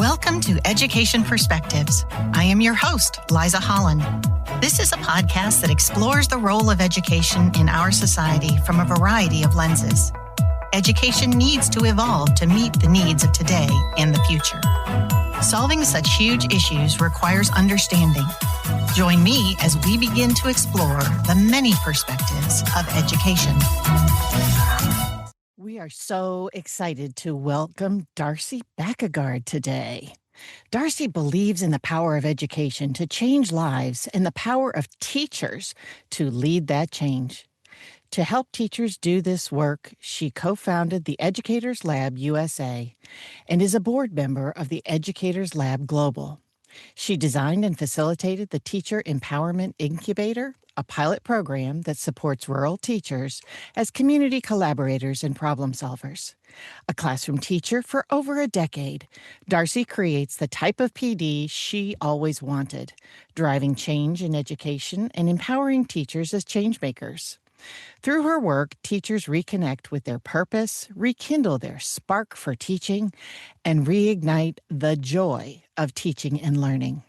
Welcome to Education Perspectives. I am your host, Liza Holland. This is a podcast that explores the role of education in our society from a variety of lenses. Education needs to evolve to meet the needs of today and the future. Solving such huge issues requires understanding. Join me as we begin to explore the many perspectives of education. We are so excited to welcome Darcy Bakkegard today. Darcy believes in the power of education to change lives and the power of teachers to lead that change. To help teachers do this work, she co-founded the Educators Lab USA and is a board member of the Educators Lab Global. She designed and facilitated the Teacher Empowerment Incubator, a pilot program that supports rural teachers as community collaborators and problem solvers. A classroom teacher for over a decade, Darcy creates the type of PD she always wanted, driving change in education and empowering teachers as change makers. Through her work, teachers reconnect with their purpose, rekindle their spark for teaching, and reignite the joy of teaching and learning.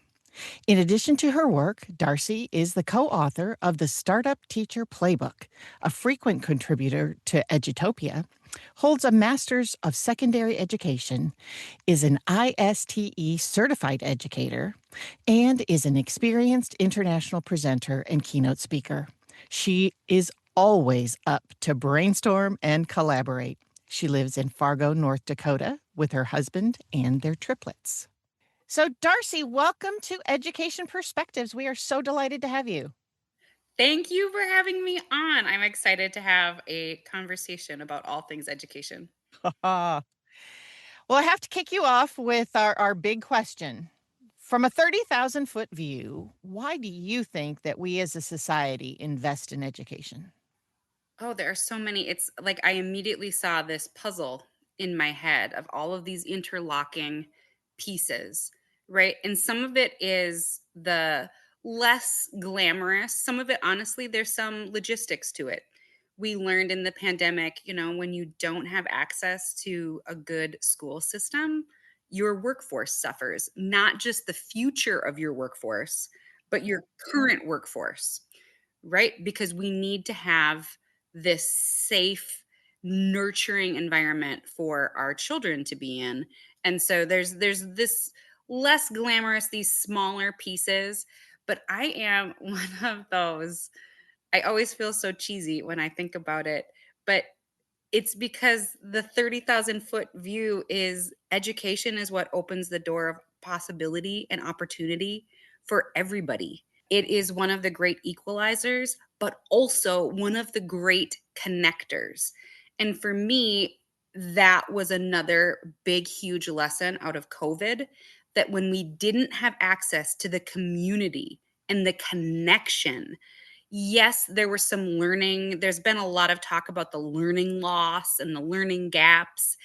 In addition to her work, Darcy is the co-author of the Startup Teacher Playbook, a frequent contributor to Edutopia, holds a Master's of Secondary Education, is an ISTE certified educator, and is an experienced international presenter and keynote speaker. She is always up to brainstorm and collaborate. She lives in Fargo, North Dakota, with her husband and their triplets. So, Darcy, welcome to Education Perspectives. We are so delighted to have you. Thank you for having me on. I'm excited to have a conversation about all things education. Well, I have to kick you off with our big question. From a 30,000-foot view, why do you think that we as a society invest in education? Oh, there are so many. It's like I immediately saw this puzzle in my head of all of these interlocking pieces, right? And some of it is the less glamorous. Some of it, honestly, there's some logistics to it. We learned in the pandemic, when you don't have access to a good school system, your workforce suffers, not just the future of your workforce, but your current workforce, right? Because we need to have this safe, nurturing environment for our children to be in. And so there's this less glamorous, these smaller pieces, but I am one of those. I always feel so cheesy when I think about it, but it's because the 30,000-foot view is education is what opens the door of possibility and opportunity for everybody. It is one of the great equalizers, but also one of the great connectors. And for me, that was another big, huge lesson out of COVID, that when we didn't have access to the community and the connection, yes, there was some learning. There's been a lot of talk about the learning loss and the learning gaps.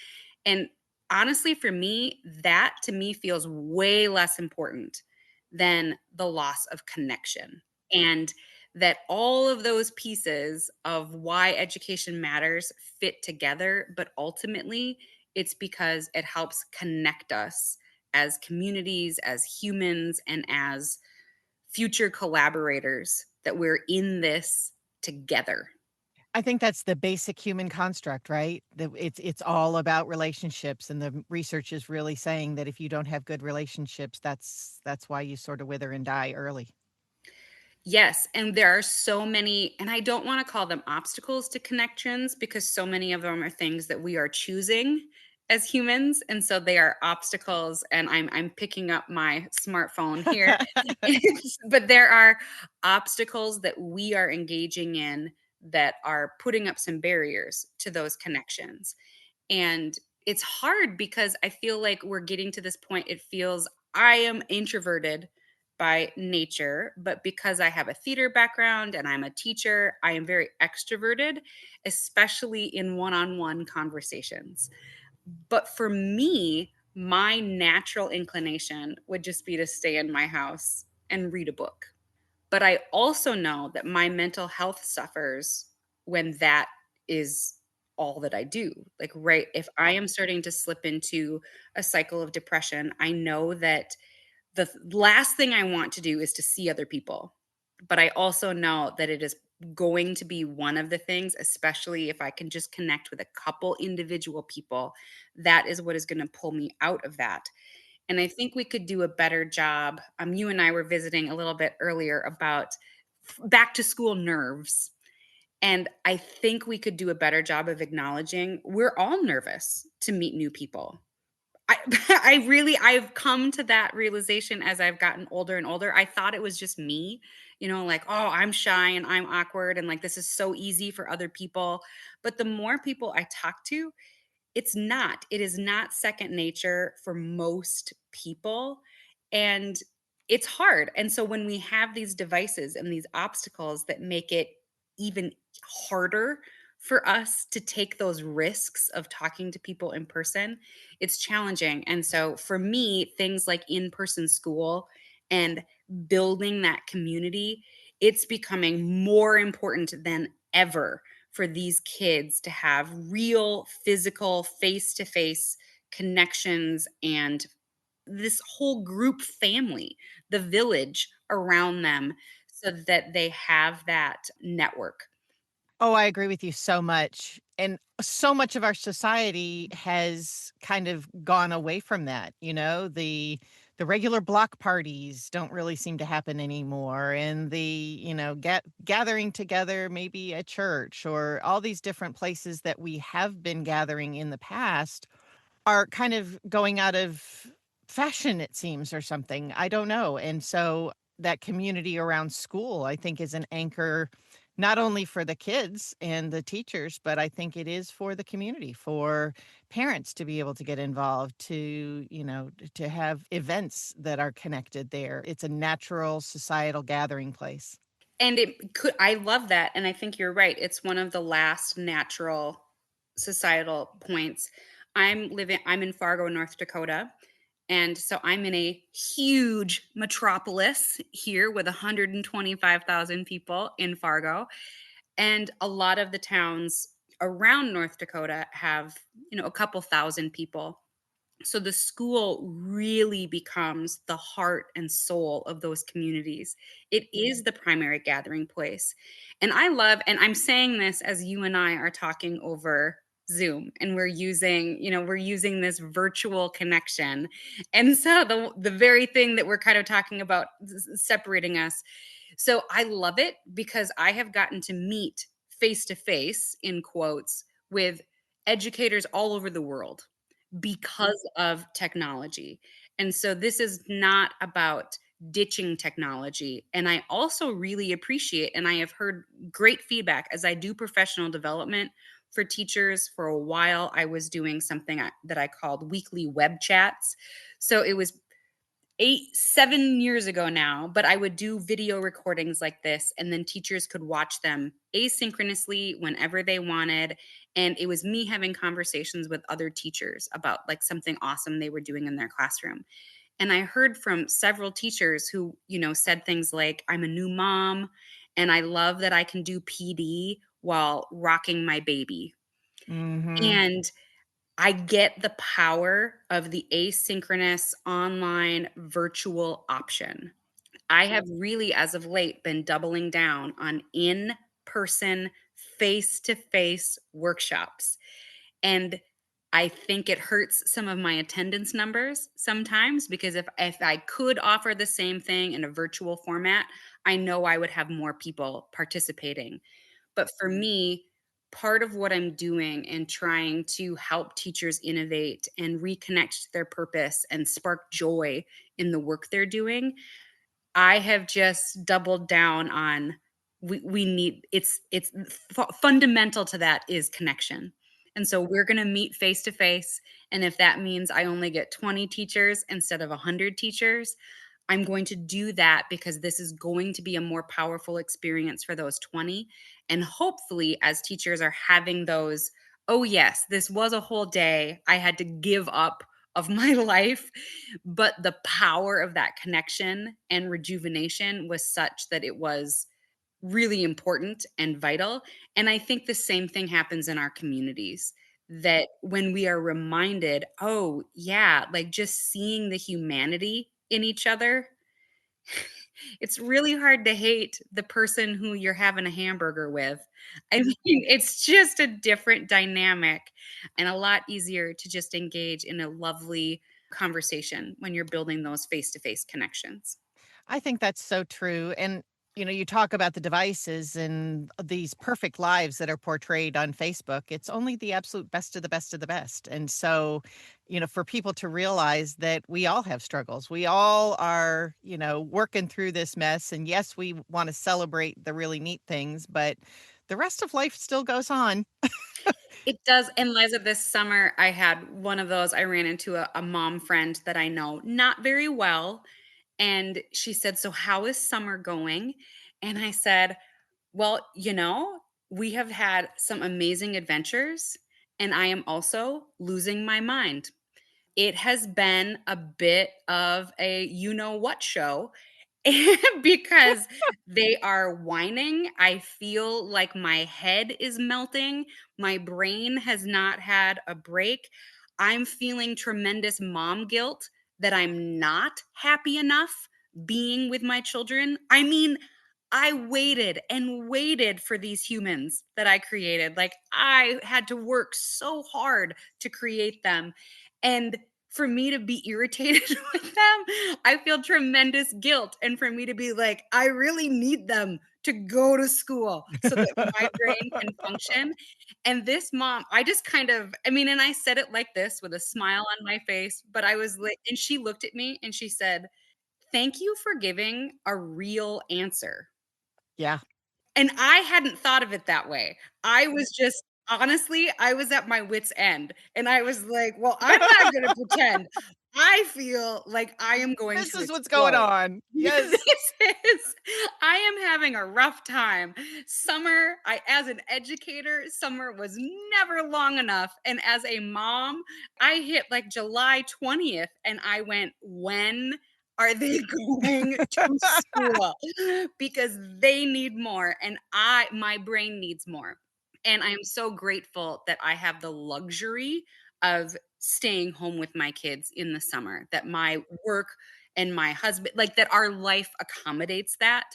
And honestly, for me, that to me feels way less important than the loss of connection. And that all of those pieces of why education matters fit together, but ultimately it's because it helps connect us as communities, as humans, and as future collaborators, that we're in this together. I think that's the basic human construct, right? It's all about relationships, and the research is really saying that if you don't have good relationships, that's why you sort of wither and die early. Yes, and there are so many, and I don't want to call them obstacles to connections, because so many of them are things that we are choosing as humans, and so they are obstacles. And I'm picking up my smartphone here. But there are obstacles that we are engaging in that are putting up some barriers to those connections. And it's hard because I feel like we're getting to this point. It feels I am introverted by nature, but because I have a theater background and I'm a teacher, I am very extroverted, especially in one on one conversations. But for me, my natural inclination would just be to stay in my house and read a book. But I also know that my mental health suffers when that is all that I do. Like, right, if I am starting to slip into a cycle of depression, I know that last thing I want to do is to see other people. But I also know that it is going to be one of the things, especially if I can just connect with a couple individual people, that is what is going to pull me out of that. And I think we could do a better job. You and I were visiting a little bit earlier about back to school nerves. And I think we could do a better job of acknowledging we're all nervous to meet new people. I I've come to that realization as I've gotten older and older. I thought it was just me, like, "Oh, I'm shy and I'm awkward and like this is so easy for other people." But the more people I talk to, it's not. It is not second nature for most people, and it's hard. And so when we have these devices and these obstacles that make it even harder for us to take those risks of talking to people in person, it's challenging. And so for me, things like in-person school and building that community, it's becoming more important than ever for these kids to have real physical face-to-face connections and this whole group family, the village around them so that they have that network. Oh, I agree with you so much. And so much of our society has kind of gone away from that, the regular block parties don't really seem to happen anymore, and gathering together maybe at church or all these different places that we have been gathering in the past are kind of going out of fashion, it seems, or something. I don't know. And so that community around school, I think, is an anchor not only for the kids and the teachers, but I think it is for the community, for parents to be able to get involved, to have events that are connected there. It's a natural societal gathering place. And it could I love that, and I think you're right. It's one of the last natural societal points. I'm in Fargo, North Dakota, and so I'm in a huge metropolis here with 125,000 people in Fargo, and a lot of the towns around North Dakota have, a couple thousand people. So the school really becomes the heart and soul of those communities. It is the primary gathering place. And I'm saying this as you and I are talking over Zoom and we're using this virtual connection. And so the very thing that we're kind of talking about separating us. So I love it because I have gotten to meet face to face in quotes with educators all over the world because of technology. And so this is not about ditching technology. And I also really appreciate, and I have heard great feedback as I do professional development for teachers. For a while, I was doing something that I called weekly web chats. So it was 7 years ago now, but I would do video recordings like this, and then teachers could watch them asynchronously whenever they wanted. And it was me having conversations with other teachers about like something awesome they were doing in their classroom. And I heard from several teachers who, said things like, I'm a new mom and I love that I can do PD while rocking my baby. Mhm. And I get the power of the asynchronous online virtual option. I have really, as of late, been doubling down on in person, face to face workshops. And I think it hurts some of my attendance numbers sometimes because if I could offer the same thing in a virtual format, I know I would have more people participating. But for me, part of what I'm doing and trying to help teachers innovate and reconnect to their purpose and spark joy in the work they're doing, I have just doubled down on we need fundamental to that is connection. And so we're going to meet face to face, and if that means I only get 20 teachers instead of 100 teachers, I'm going to do that because this is going to be a more powerful experience for those 20. And hopefully, as teachers are having those, oh, yes, this was a whole day. I had to give up of my life. But the power of that connection and rejuvenation was such that it was really important and vital. And I think the same thing happens in our communities, that when we are reminded, oh, yeah, like just seeing the humanity in each other, it's really hard to hate the person who you're having a hamburger with. I mean, it's just a different dynamic and a lot easier to just engage in a lovely conversation when you're building those face to face connections. I think that's so true. And, you talk about the devices and these perfect lives that are portrayed on Facebook. It's only the absolute best of the best of the best. And so, for people to realize that we all have struggles, we all are, working through this mess. And yes, we want to celebrate the really neat things, but the rest of life still goes on. It does, and Liza, this summer, I had one of those. I ran into a mom friend that I know not very well, and she said, "So how is summer going?" And I said, "Well, we have had some amazing adventures, and I am also losing my mind. It has been a bit of a you know what show." Because they are whining. I feel like my head is melting. My brain has not had a break. I'm feeling tremendous mom guilt that I'm not happy enough being with my children. I mean, I waited and waited for these humans that I created. Like, I had to work so hard to create them. And for me to be irritated with them, I feel tremendous guilt. And for me to be like, I really need them to go to school so that my brain can function. And this mom, I just kind of, I mean, and I said it like this with a smile on my face, but I was like, and she looked at me and she said, "Thank you for giving a real answer." Yeah. And I hadn't thought of it that way. I was just honestly, I was at my wit's end, and I was like, "Well, I'm not gonna pretend. I feel like I am going This to is what's going explode." on. Yes. This is I am having a rough time. Summer, I as an educator, summer was never long enough, and as a mom, I hit, like, July 20th, and I went, "When are they going to school?" Because they need more, and my brain needs more. And I am so grateful that I have the luxury of staying home with my kids in the summer, that my work and my husband, like, that our life accommodates that.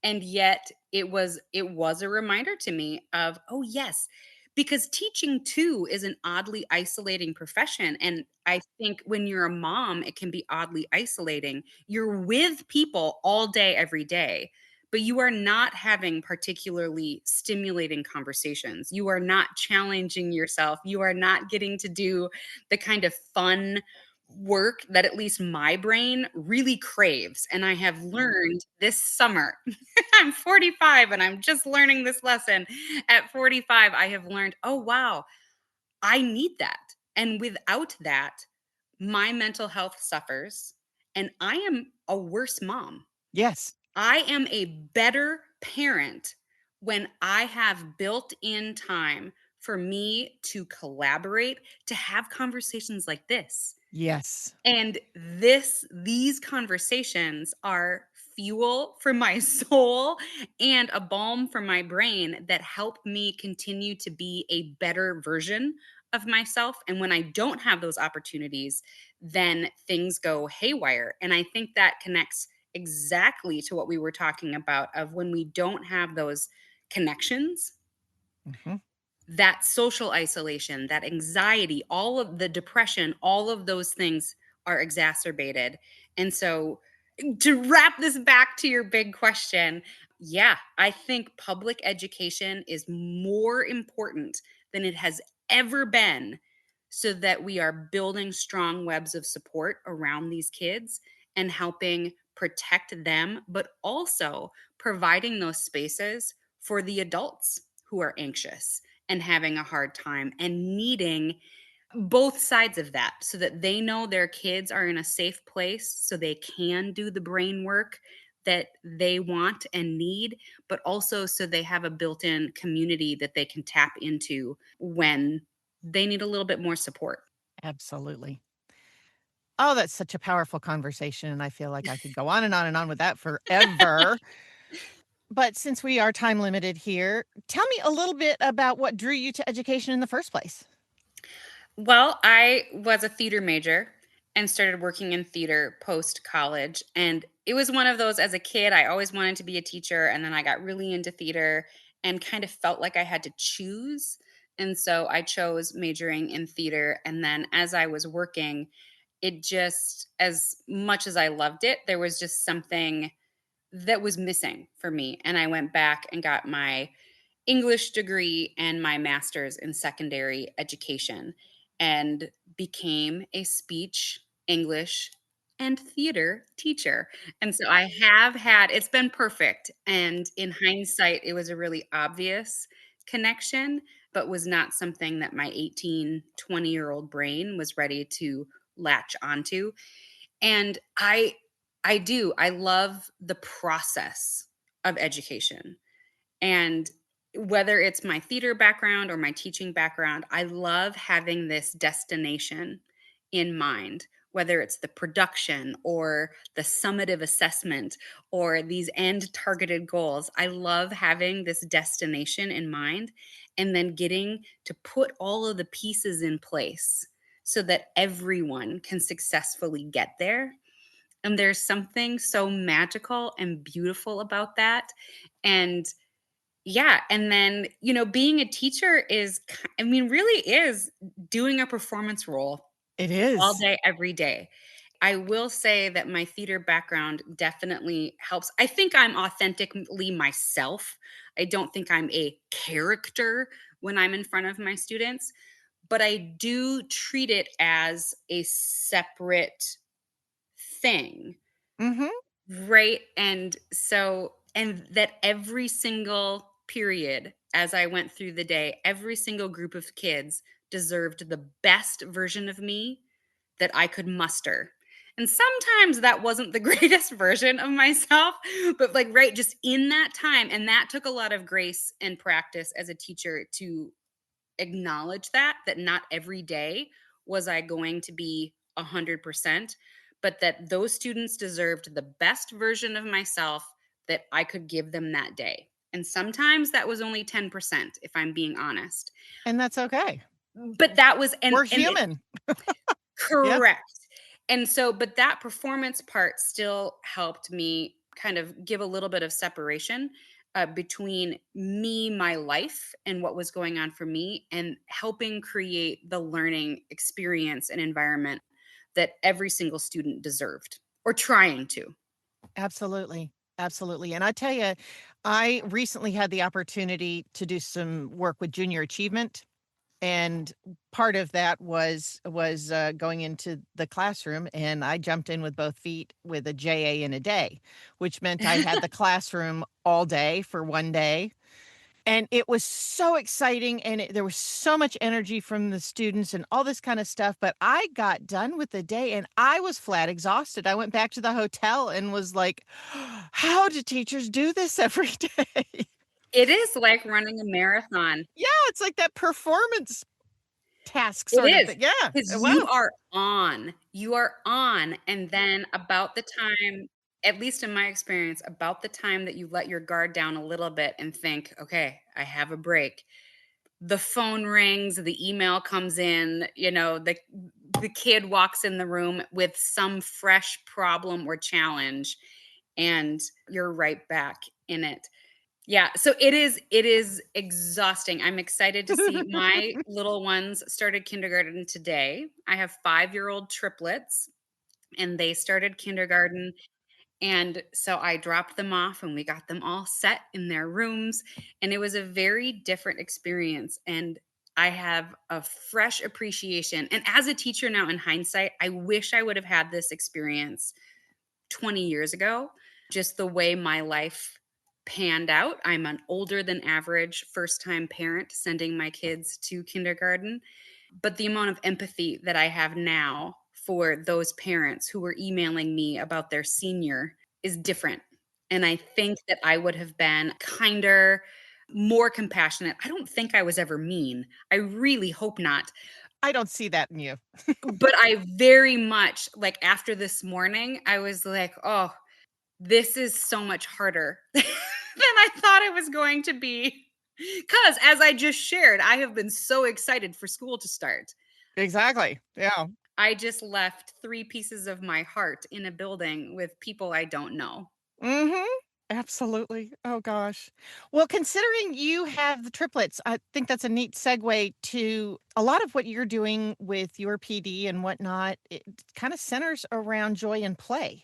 And yet it was a reminder to me of, oh yes, because teaching too is an oddly isolating profession. And I think when you're a mom, it can be oddly isolating. You're with people all day every day, but you are not having particularly stimulating conversations. You are not challenging yourself. You are not getting to do the kind of fun work that at least my brain really craves. And I have learned this summer, I'm 45 and I'm just learning this lesson. At 45, I have learned, oh, wow, I need that. And without that, my mental health suffers and I am a worse mom. Yes. I am a better parent when I have built in time for me to collaborate, to have conversations like this. Yes. And these conversations are fuel for my soul and a balm for my brain that help me continue to be a better version of myself. And when I don't have those opportunities, then things go haywire. And I think that connects exactly to what we were talking about of when we don't have those connections, Mhm. that social isolation, that anxiety, all of the depression, all of those things are exacerbated. And so, to wrap this back to your big question, yeah, I think public education is more important than it has ever been so that we are building strong webs of support around these kids and helping protect them, but also providing those spaces for the adults who are anxious and having a hard time and needing both sides of that so that they know their kids are in a safe place so they can do the brain work that they want and need, but also so they have a built in community that they can tap into when they need a little bit more support. Absolutely. Oh, that's such a powerful conversation, and I feel like I could go on and on and on with that forever. But since we are time limited here, tell me a little bit about what drew you to education in the first place. Well, I was a theater major and started working in theater post college. And it was one of those, as a kid, I always wanted to be a teacher. And then I got really into theater and kind of felt like I had to choose. And so I chose majoring in theater. And then as I was working, it just, as much as I loved it, there was just something that was missing for me. And I went back and got my English degree and my master's in secondary education and became a speech, English, and theater teacher. And so I have had it's been perfect. And in hindsight, it was a really obvious connection, but was not something that my 18, 20-year-old brain was ready to latch onto. And I love the process of education. And whether it's my theater background or my teaching background, I love having this destination in mind, whether it's the production or the summative assessment or these end targeted goals. I love having this destination in mind and then getting to put all of the pieces in place so that everyone can successfully get there. And there's something so magical and beautiful about that. And yeah, and then, being a teacher really is doing a performance role It all is. day, every day. I will say that my theater background definitely helps. I think I'm authentically myself. I don't think I'm a character when I'm in front of my students, but I do treat it as a separate thing. Mhm. Right, and that every single period as I went through the day, every single group of kids deserved the best version of me that I could muster. And sometimes that wasn't the greatest version of myself, but, like, right, just in that time, and that took a lot of grace and practice as a teacher to acknowledge that not every day was I going to be 100%, but that those students deserved the best version of myself that I could give them that day. And sometimes that was only 10%, if I'm being honest. And that's okay. But that was We're and it human. Yeah. correct. And so, but that performance part still helped me kind of give a little bit of separation between me, my life, and what was going on for me, and helping create the learning experience and environment that every single student deserved or trying to. Absolutely. Absolutely. And I tell you, I recently had the opportunity to do some work with junior achievement. And part of that was going into the classroom, and I jumped in with both feet with a JA in a day, which meant I had the classroom all day for one day. And it was so exciting, and there was so much energy from the students and all this kind of stuff, but I got done with the day and I was flat exhausted. I went back to the hotel and was like, "How do teachers do this every day?" It is like running a marathon. Yeah, it's like that performance task It sort of is, thing. Yeah, because you wow. are on. You are on, and then about the time, at least in my experience, about the time that you let your guard down a little bit and think, "Okay, I have a break," the phone rings, the email comes in, the kid walks in the room with some fresh problem or challenge, and you're right back in it. Yeah, so it is exhausting. I'm excited to see my little ones started kindergarten today. I have 5-year-old triplets, and they started kindergarten, and so I dropped them off, and we got them all set in their rooms, and it was a very different experience, and I have a fresh appreciation, and as a teacher now in hindsight, I wish I would have had this experience 20 years ago, just the way my life panned out. I'm an older than average first time parent sending my kids to kindergarten. But the amount of empathy that I have now for those parents who were emailing me about their senior is different. And I think that I would have been kinder, more compassionate. I don't think I was ever mean. I really hope not. I don't see that in you. But I very much like after this morning, I was like, oh, this is so much harder I thought it was going to be. Because as I just shared, I have been so excited for school to start. Exactly. Yeah. I just left 3 pieces of my heart in a building with people I don't know. Mhm. Absolutely. Oh gosh. Well, considering you have the triplets, I think that's a neat segue to a lot of what you're doing with your PD and whatnot. It kind of centers around joy and play.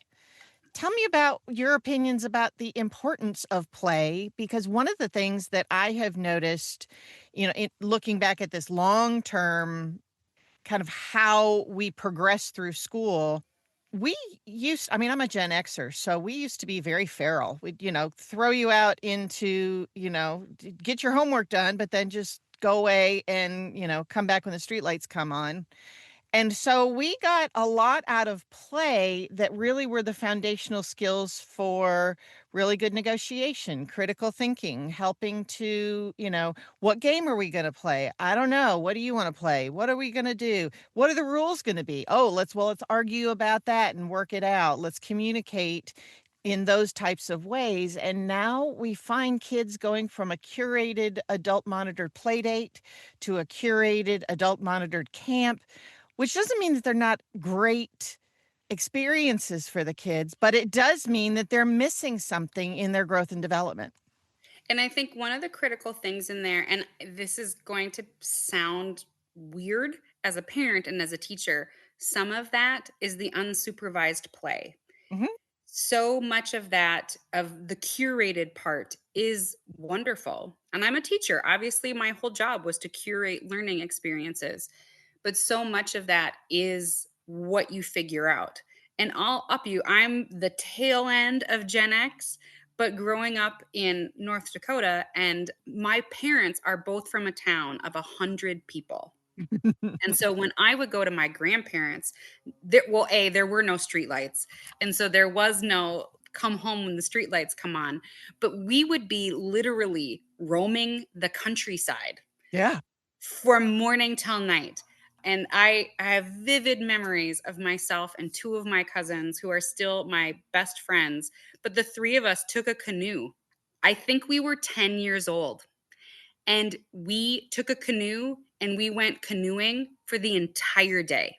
Tell me about your opinions about the importance of play, because one of the things that I have noticed, looking back at this long term kind of how we progress through school, I mean, I'm a Gen Xer, so we used to be very feral. We'd, throw you out into, get your homework done, but then just go away and, come back when the streetlights come on. And so we got a lot out of play that really were the foundational skills for really good negotiation, critical thinking, helping to, what game are we going to play? I don't know. What do you want to play? What are we going to do? What are the rules going to be? Oh, let's argue about that and work it out. Let's communicate in those types of ways. And now we find kids going from a curated adult monitored play date to a curated adult monitored camp, which doesn't mean that they're not great experiences for the kids, but it does mean that they're missing something in their growth and development. And I think one of the critical things in there, and this is going to sound weird as a parent and as a teacher, some of that is the unsupervised play. Mhm. So much of that, of the curated part, is wonderful. And I'm a teacher. Obviously, my whole job was to curate learning experiences. But so much of that is what you figure out. And I'll up you, I'm the tail end of Gen X, but growing up in North Dakota, and my parents are both from a town of 100 people. And so when I would go to my grandparents, there were no streetlights. And so there was no come home when the streetlights come on, but we would be literally roaming the countryside Yeah. from morning till night. And I have vivid memories of myself and 2 of my cousins who are still my best friends, but the 3 of us took a canoe. I think we were 10 years old, and we took a canoe and we went canoeing for the entire day.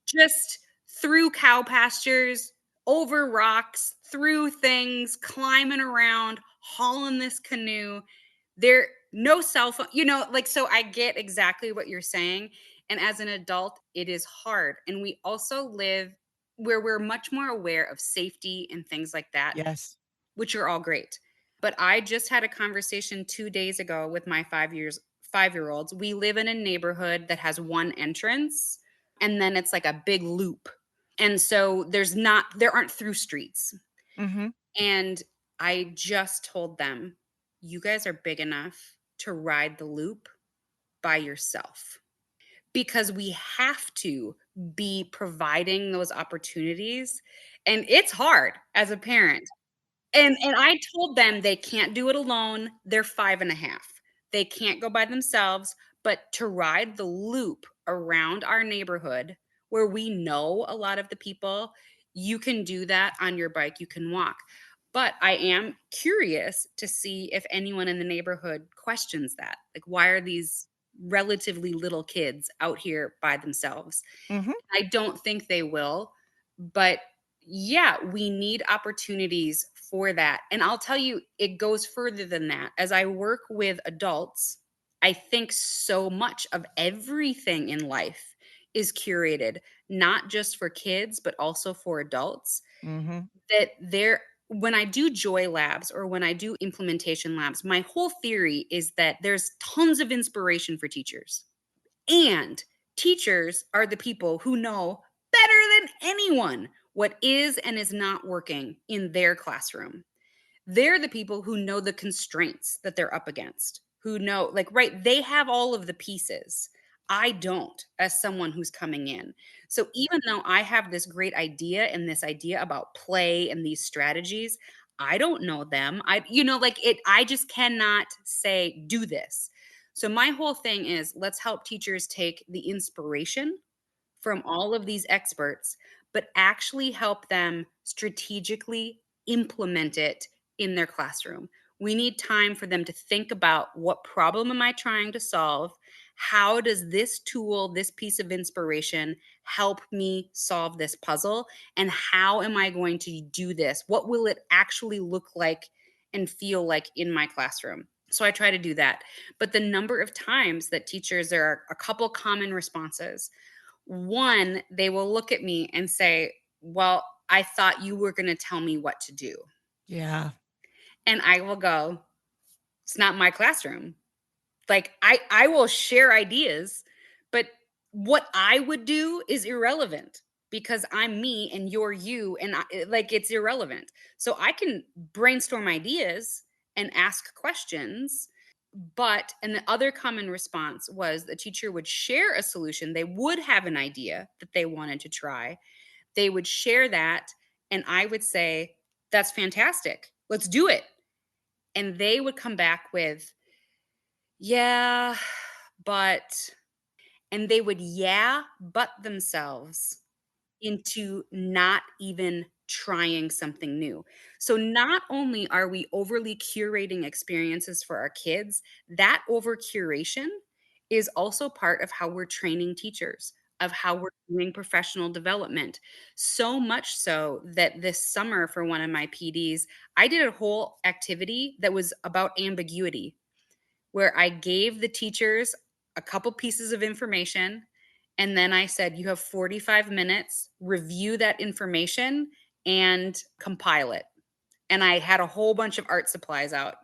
Just through cow pastures, over rocks, through things, climbing around, hauling this canoe. There no cell phone, like, so I get exactly what you're saying. And as an adult, it is hard. And we also live where we're much more aware of safety and things like that, Yes. which are all great. But I just had a conversation 2 days ago with my 5-year-olds. We live in a neighborhood that has one entrance, and then it's like a big loop. And so there aren't through streets. Mhm. And I just told them, "You guys are big enough to ride the loop by yourself." Because we have to be providing those opportunities, and it's hard as a parent. And I told them they can't do it alone. They're 5.5. They can't go by themselves, but to ride the loop around our neighborhood where we know a lot of the people, you can do that on your bike, you can walk. But I am curious to see if anyone in the neighborhood questions that. Like, why are these relatively little kids out here by themselves? Mhm. I don't think they will, but yeah, we need opportunities for that. And I'll tell you, it goes further than that. As I work with adults, I think so much of everything in life is curated, not just for kids, but also for adults. Mhm. That there, when I do joy labs or when I do implementation labs, my whole theory is that there's tons of inspiration for teachers. And teachers are the people who know better than anyone what is and is not working in their classroom. They're the people who know the constraints that they're up against, who know, like, right, they have all of the pieces. I don't, as someone who's coming in. So even though I have this great idea and this idea about play and these strategies, I don't know them. I just cannot say, do this. So my whole thing is, let's help teachers take the inspiration from all of these experts, but actually help them strategically implement it in their classroom. We need time for them to think about, what problem am I trying to solve? How does this tool, this piece of inspiration help me solve this puzzle? And how am I going to do this? What will it actually look like and feel like in my classroom? So I try to do that. But the number of times that teachers, there are a couple common responses. One, they will look at me and say, "Well, I thought you were going to tell me what to do." Yeah. And I will go, "It's not my classroom." Like, I will share ideas, but what I would do is irrelevant because I'm me and you're you, and like, it's irrelevant. So I can brainstorm ideas and ask questions, but and the other common response was the teacher would share a solution. They would have an idea that they wanted to try. They would share that, and I would say, "That's fantastic. Let's do it." And they would come back with, "Yeah, but," and they would but themselves into not even trying something new. So not only are we overly curating experiences for our kids, that over curation is also part of how we're training teachers, of how we're doing professional development. So much so that this summer for one of my PDs, I did a whole activity that was about ambiguity, where I gave the teachers a couple pieces of information, and then I said, "You have 45 minutes, review that information and compile it." And I had a whole bunch of art supplies out,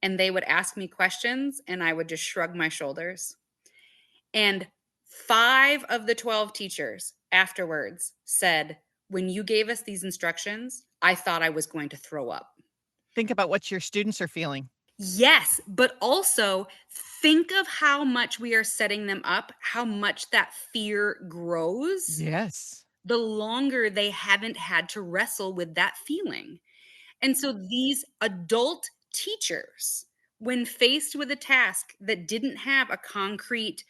and they would ask me questions, and I would just shrug my shoulders. And 5 of the 12 teachers afterwards said, "When you gave us these instructions, I thought I was going to throw up." Think about what your students are feeling. Yes, but also think of how much we are setting them up, how much that fear grows Yes. the longer they haven't had to wrestle with that feeling. And so these adult teachers, when faced with a task that didn't have a concrete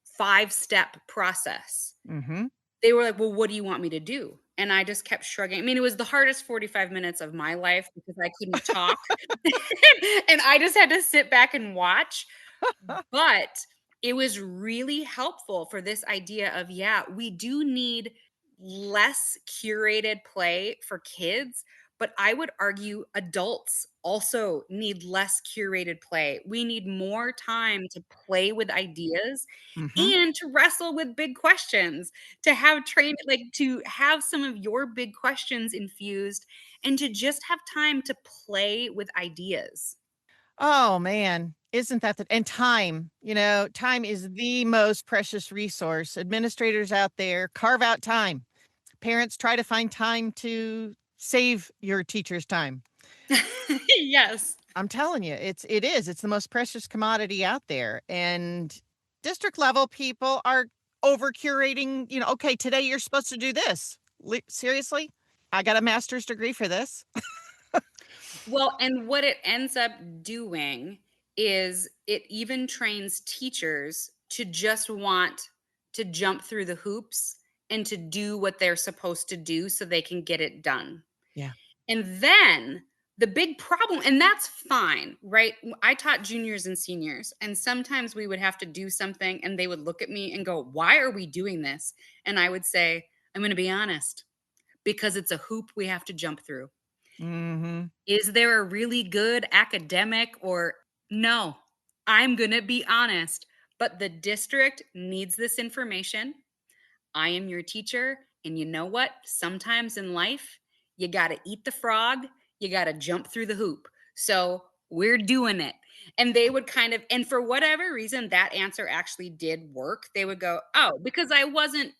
5-step process, Mhm. they were like, "Well, what do you want me to do?" And I just kept shrugging. I mean, it was the hardest 45 minutes of my life because I couldn't talk. And I just had to sit back and watch, but it was really helpful for this idea of, yeah, we do need less curated play for kids, but I would argue adults also need less curated play. We need more time to play with ideas Mhm. and to wrestle with big questions, to have train like to have some of your big questions infused and to just have time to play with ideas. Oh, man. Isn't that the and time, time is the most precious resource. Administrators out there, carve out time. Parents, try to find time to save your teacher's time. Yes. I'm telling you, it's the most precious commodity out there, and district level people are over curating, "Okay, today you're supposed to do this." Seriously? I got a master's degree for this. Well, and what it ends up doing is it even trains teachers to just want to jump through the hoops and to do what they're supposed to do so they can get it done. Yeah. And then the big problem, and that's fine, right? I taught juniors and seniors, and sometimes we would have to do something and they would look at me and go, "Why are we doing this?" And I would say, "I'm going to be honest, because it's a hoop we have to jump through." Mhm. Is there a really good academic or no? I'm going to be honest, but the district needs this information. I am your teacher. And you know what? Sometimes in life, you got to eat the frog, you got to jump through the hoop. So we're doing it. And they would kind of, and for whatever reason, that answer actually did work. They would go, "Oh, because I wasn't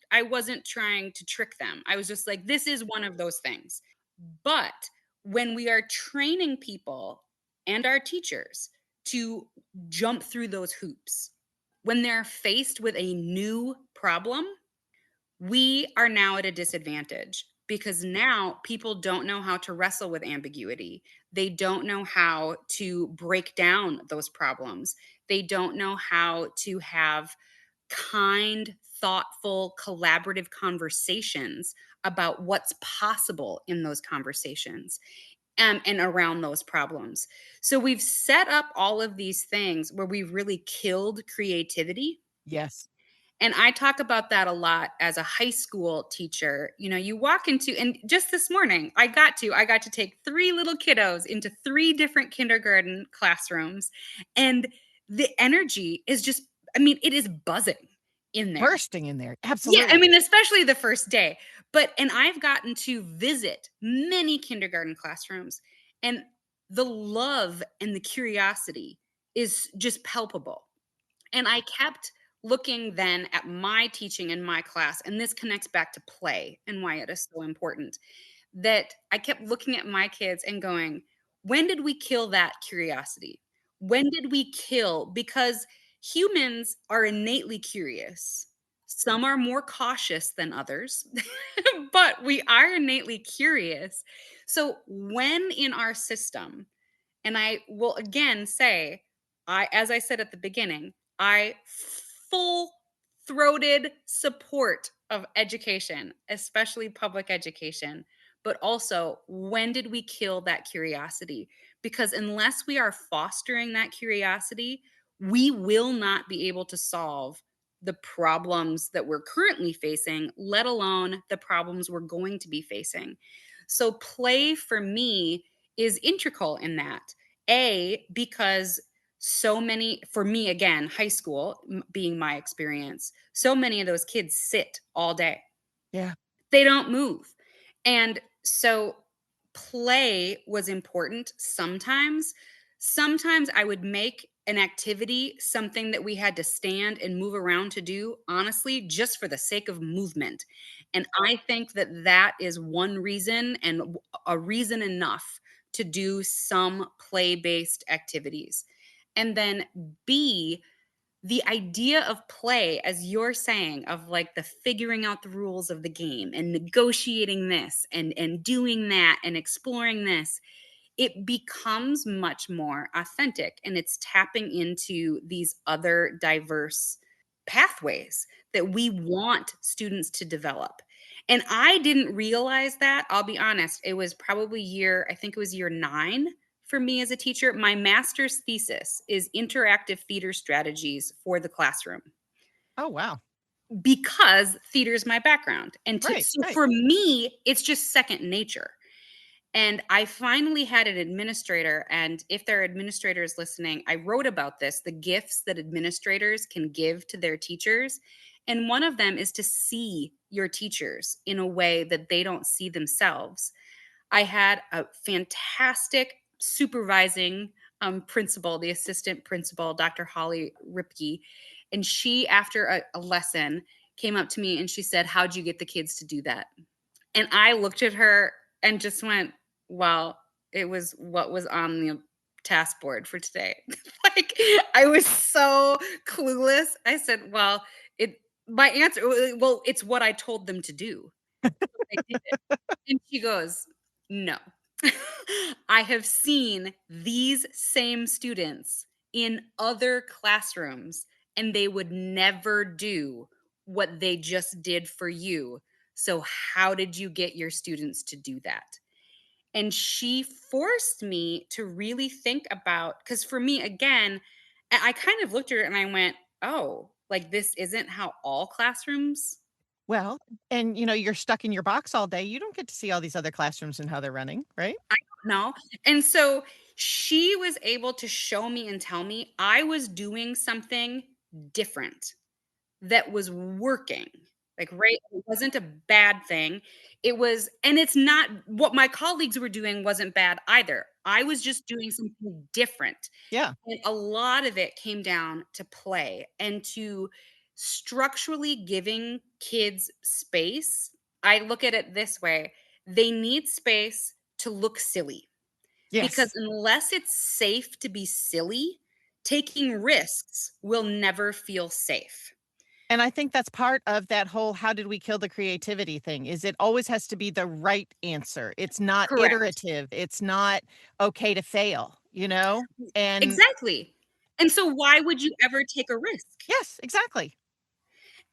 trying to trick them. I was just like, this is one of those things." But when we are training people and our teachers to jump through those hoops, when they're faced with a new problem, we are now at a disadvantage because now people don't know how to wrestle with ambiguity. They don't know how to break down those problems. They don't know how to have kind, thoughtful, collaborative conversations about what's possible in those conversations. and around those problems. So we've set up all of these things where we've really killed creativity. Yes. And I talk about that a lot as a high school teacher. You know, you walk into, and just this morning, I got to take 3 little kiddos into 3 different kindergarten classrooms, and the energy is just, I mean, it is buzzing in there. Bursting in there. Yeah, I Absolutely. mean, especially the first day. And I've gotten to visit many kindergarten classrooms, and the love and the curiosity is just palpable. And I kept looking then at my teaching in my class, and this connects back to play and why it is so important, that I kept looking at my kids and going, when did we kill that curiosity? When did we kill? Because humans are innately curious. Some are more cautious than others, but we are innately curious. So, when in our system, and I will again say, as I said at the beginning, I full throated support of education, especially public education. But also, when did we kill that curiosity? Because unless we are fostering that curiosity, we will not be able to solve the problems that we're currently facing, let alone the problems we're going to be facing. So, play for me is integral in that. Because so many, for me, again, high school being my experience, so many of those kids sit all day. Yeah. They don't move. And so play was important sometimes. Sometimes I would make an activity something that we had to stand and move around to do, honestly, just for the sake of movement. And I think that that is one reason, and a reason enough to do some play based activities. And then B, the idea of play, as you're saying, of like the figuring out the rules of the game and negotiating this and doing that and exploring this, it becomes much more authentic, and it's tapping into these other diverse pathways that we want students to develop. And I didn't realize that, I'll be honest. It was probably I think it was year 9 for me as a teacher. My master's thesis is interactive theater strategies for the classroom, Oh, wow. because theater is my background. Right, So right. for me, it's just second nature. And I finally had an administrator, and if there are administrators listening, I wrote about this, the gifts that administrators can give to their teachers. And one of them is to see your teachers in a way that they don't see themselves. I had a fantastic supervising principal, the assistant principal, Dr. Holly Ripke. And she, after a lesson, came up to me and she said, "How'd you get the kids to do that?" And I looked at her and just went, "Well, it was what was on the task board for today." Like, I was so clueless. I said, "Well, my answer, well, it's what I told them to do. I did it." And she goes, "No. I have seen these same students in other classrooms, and they would never do what they just did for you. So, how did you get your students to do that?" And she forced me to really think about, because for me, again, I kind of looked at her and I went, "Oh, like this isn't how all classrooms." Well, and, you're stuck in your box all day. You don't get to see all these other classrooms and how they're running, right? No. And so she was able to show me and tell me I was doing something different that was working. Like, right? It wasn't a bad thing. It was, and it's not what my colleagues were doing wasn't bad either. I was just doing something different. Yeah. And a lot of it came down to play and to structurally giving kids space. I look at it this way: they need space to look silly, because Yes. unless it's safe to be silly, taking risks will never feel safe. And I think that's part of that whole "how did we kill the creativity" thing, is it always has to be the right answer. It's not Correct. iterative. It's not okay to fail, you know? And Exactly. And so why would you ever take a risk? yes, exactly.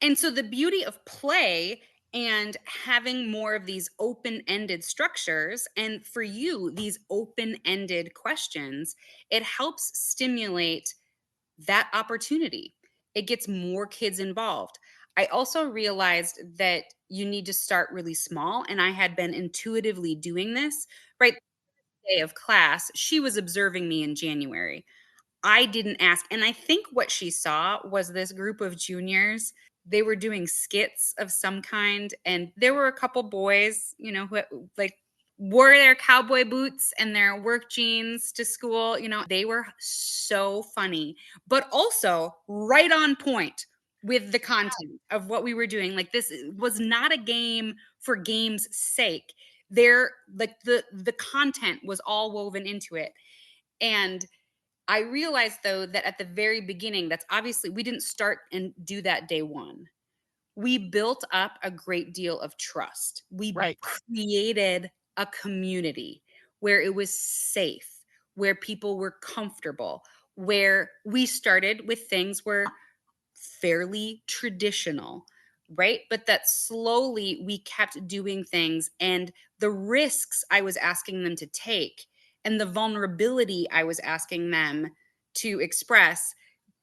And so the beauty of play and having more of these open-ended structures, and for you, these open-ended questions, it helps stimulate that opportunity. It gets more kids involved. I also realized that you need to start really small, and I had been intuitively doing this. Right, day of class, she was observing me in January. I didn't ask, and I think what she saw was this group of juniors. They were doing skits of some kind, and there were a couple boys, who like wore their cowboy boots and their work jeans to school. They were so funny, but also right on point with the content of what we were doing. Like, this was not a game for game's sake. There, like, the content was all woven into it. And I realized, though, that at the very beginning, that's obviously we didn't start and do that day one. We built up a great deal of trust. We Right. created a community where it was safe, where people were comfortable, where we started with things were fairly traditional, right? But that slowly we kept doing things, and the risks I was asking them to take and the vulnerability I was asking them to express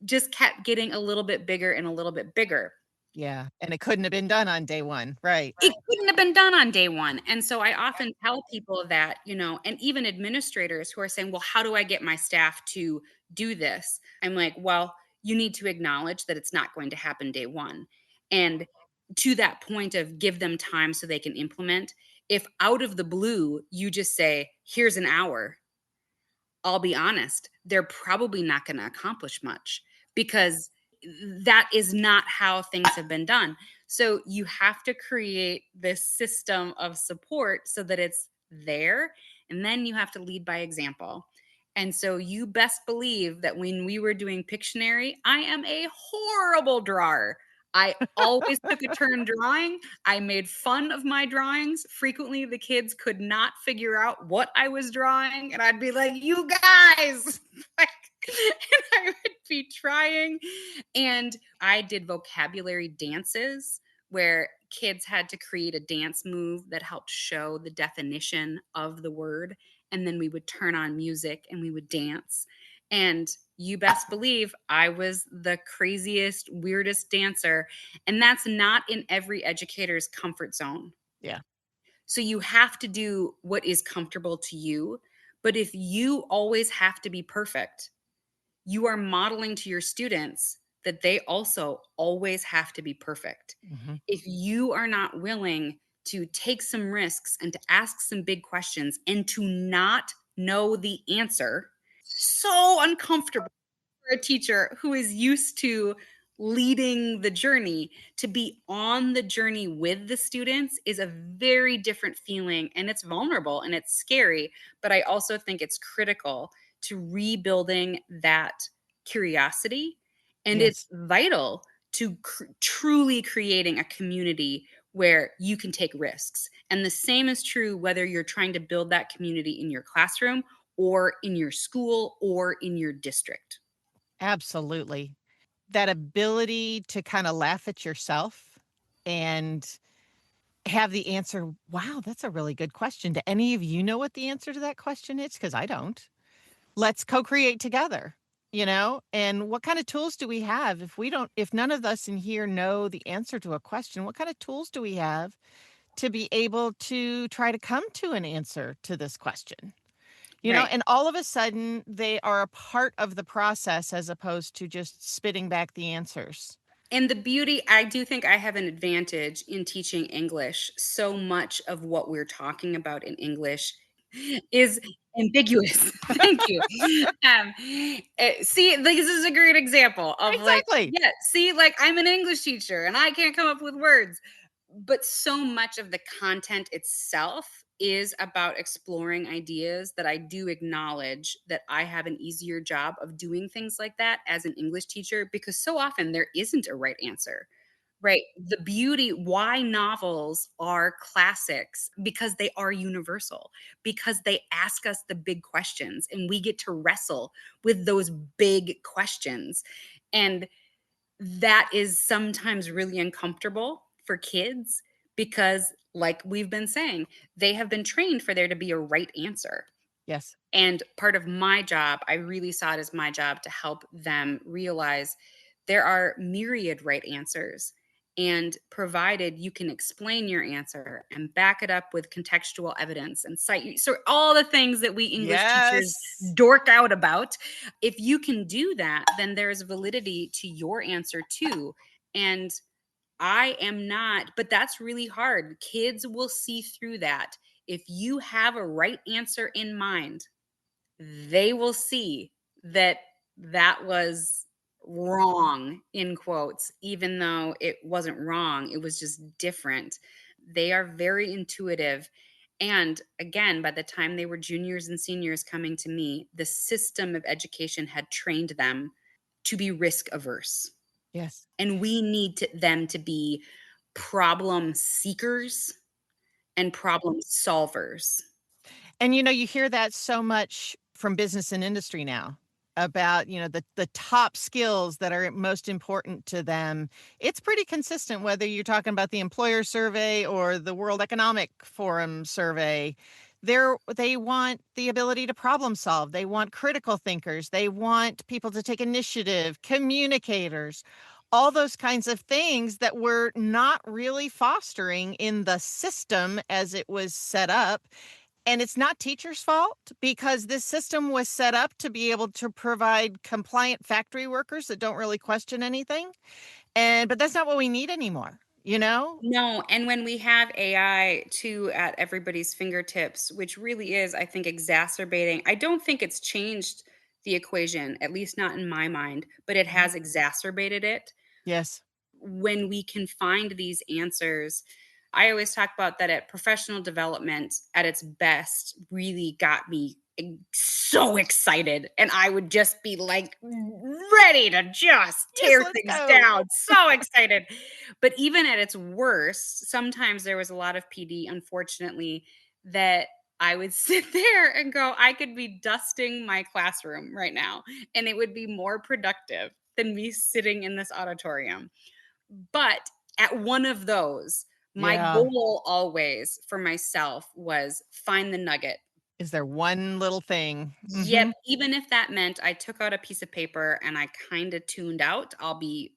just kept getting a little bit bigger and a little bit bigger. Yeah, and it couldn't have been done on day 1, right. It couldn't have been done on day one. And so I often tell people that, and even administrators who are saying, well, how do I get my staff to do this? I'm like, well, you need to acknowledge that it's not going to happen day one. And to that point of give them time so they can implement, if out of the blue you just say, here's an hour, I'll be honest, they're probably not going to accomplish much, because that is not how things have been done. So you have to create this system of support so that it's there. And then you have to lead by example. And so you best believe that when we were doing Pictionary, I am a horrible drawer. I always took a turn drawing. I made fun of my drawings. Frequently, the kids could not figure out what I was drawing, and I'd be like, "You guys!" Like, and I would be trying. And I did vocabulary dances where kids had to create a dance move that helped show the definition of the word. And then we would turn on music and we would dance. And you best believe I was the craziest, weirdest dancer. And that's not in every educator's comfort zone. Yeah. So you have to do what is comfortable to you. But if you always have to be perfect, you are modeling to your students that they also always have to be perfect. Mhm. If you are not willing to take some risks and to ask some big questions and to not know the answer, so uncomfortable for a teacher who is used to leading the journey. To be on the journey with the students is a very different feeling, and it's vulnerable and it's scary. But I also think it's critical to rebuilding that curiosity. And it's Yes. vital to truly creating a community where you can take risks. And the same is true whether you're trying to build that community in your classroom or in your school or in your district. Absolutely. That ability to kinda laugh at yourself and have the answer, "Wow, that's a really good question. Do any of you know what the answer to that question is? Because I don't. Let's co-create together," And what kinda tools do we have if none of us in here know the answer to a question, what kinda tools do we have to be able to try to come to an answer to this question? Right. And all of a sudden, they are a part of the process as opposed to just spitting back the answers. And the beauty, I do think I have an advantage in teaching English. So much of what we're talking about in English is ambiguous. Thank you. See, like, this is a great example of, like, Exactly. yeah, see, like, I'm an English teacher and I can't come up with words. But so much of the content itself is about exploring ideas that I do acknowledge that I have an easier job of doing things like that as an English teacher, because so often there isn't a right answer. Right. The beauty why novels are classics, because they are universal, because they ask us the big questions and we get to wrestle with those big questions. And that is sometimes really uncomfortable for kids because, like we've been saying, they have been trained for there to be a right answer. Yes. And part of my job, I really saw it as my job to help them realize there are myriad right answers. And provided you can explain your answer and back it up with contextual evidence and cite, so all the things that we English teachers Yes. dork out about, if you can do that, then there's validity to your answer too. And I am not, but that's really hard. Kids will see through that. If you have a right answer in mind, they will see that that was wrong in quotes, even though it wasn't wrong, it was just different. They are very intuitive. And again, by the time they were juniors and seniors coming to me, the system of education had trained them to be risk averse. Yes. And we need them to be problem seekers and problem solvers. And you hear that so much from business and industry now about, the top skills that are most important to them. It's pretty consistent whether you're talking about the employer survey or the World Economic Forum survey. They want the ability to problem solve. They want critical thinkers. They want people to take initiative, communicators, all those kinds of things that we're not really fostering in the system as it was set up. And it's not teachers' fault because this system was set up to be able to provide compliant factory workers that don't really question anything. But that's not what we need anymore, you know? No, and when we have AI too at everybody's fingertips, which really is, I think, exacerbating. I don't think it's changed the equation, at least not in my mind, but it Mhm. has exacerbated it. Yes. When we can find these answers, I always talk about that at professional development at its best really got me so excited. And I would just be like ready to just Yes, tear let's things go. down. So excited. But even at its worst, sometimes there was a lot of PD, unfortunately, that I would sit there and go, I could be dusting my classroom right now, and it would be more productive than me sitting in this auditorium. But at one of those, my Yeah. goal always for myself was find the nugget. Is there one little thing? Yep, Mhm. even if that meant I took out a piece of paper and I kinda tuned out, I'll be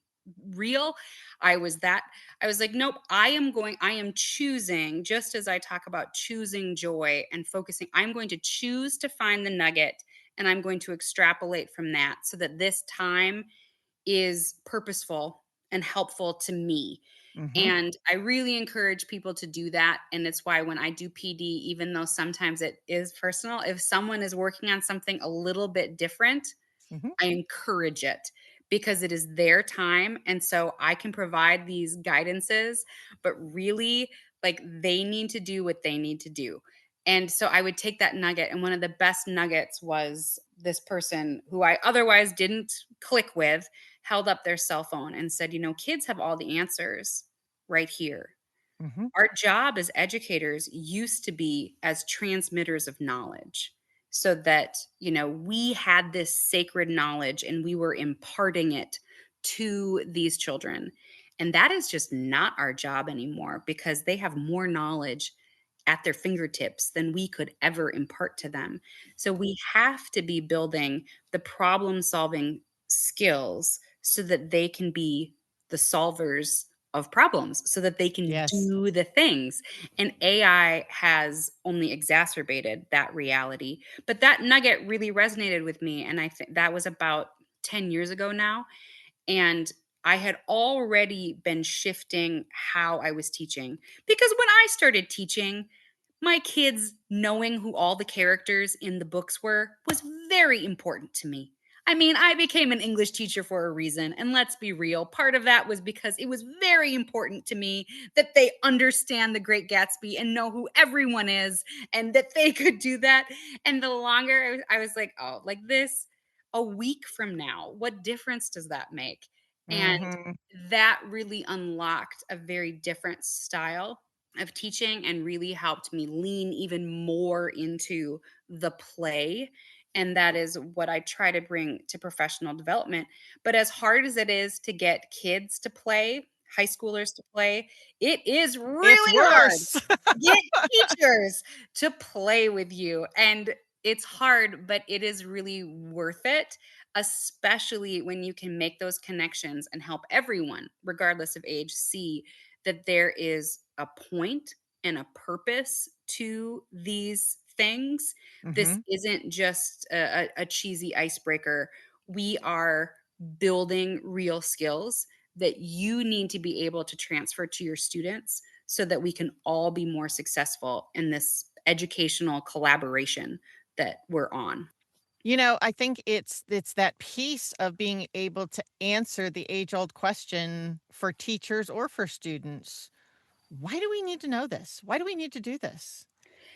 real. I was that I was like, "Nope, I am choosing," just as I talk about choosing joy and focusing, I'm going to choose to find the nugget, and I'm going to extrapolate from that so that this time is purposeful and helpful to me. Mhm. And I really encourage people to do that. And it's why when I do PD, even though sometimes it is personal, if someone is working on something a little bit different, Mhm. I encourage it because it is their time. And so I can provide these guidances, but really, like, they need to do what they need to do. And so I would take that nugget. And one of the best nuggets was this person who I otherwise didn't click with held up their cell phone and said, kids have all the answers right here. Mhm. Our job as educators used to be as transmitters of knowledge so that, we had this sacred knowledge and we were imparting it to these children. And that is just not our job anymore because they have more knowledge at their fingertips than we could ever impart to them. So we have to be building the problem solving skills so that they can be the solvers of problems so that they can Yes. do the things. And AI has only exacerbated that reality. But that nugget really resonated with me. And I think that was about 10 years ago now. And I had already been shifting how I was teaching because when I started teaching, my kids knowing who all the characters in the books were was very important to me. I mean, I became an English teacher for a reason. And let's be real, part of that was because it was very important to me that they understand the Great Gatsby and know who everyone is and that they could do that. And the longer I was like, oh, like this, a week from now, what difference does that make? And Mhm. that really unlocked a very different style of teaching and really helped me lean even more into the play. And that is what I try to bring to professional development. But as hard as it is to get kids to play, high schoolers to play. It is It's really hard worse. to get teachers to play with you. And it's hard, but it is really worth it, especially when you can make those connections and help everyone, regardless of age, see that there is a point and a purpose to these things. This Mhm. isn't just a cheesy icebreaker. We are building real skills that you need to be able to transfer to your students so that we can all be more successful in this educational collaboration that we're on. I think it's that piece of being able to answer the age-old question for teachers or for students. Why do we need to know this? Why do we need to do this?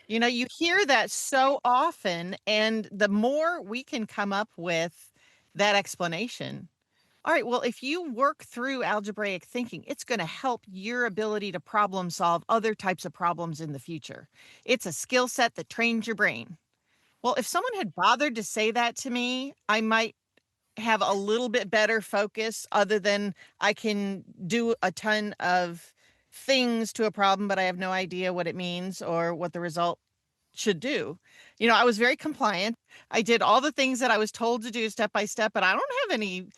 You hear that so often, and the more we can come up with that explanation. All right, well, if you work through algebraic thinking, it's going to help your ability to problem solve other types of problems in the future. It's a skill set that trains your brain. Well, if someone had bothered to say that to me, I might have a little bit better focus other than I can do a ton of things to a problem, but I have no idea what it means or what the result should do. I was very compliant. I did all the things that I was told to do step by step, but I don't have any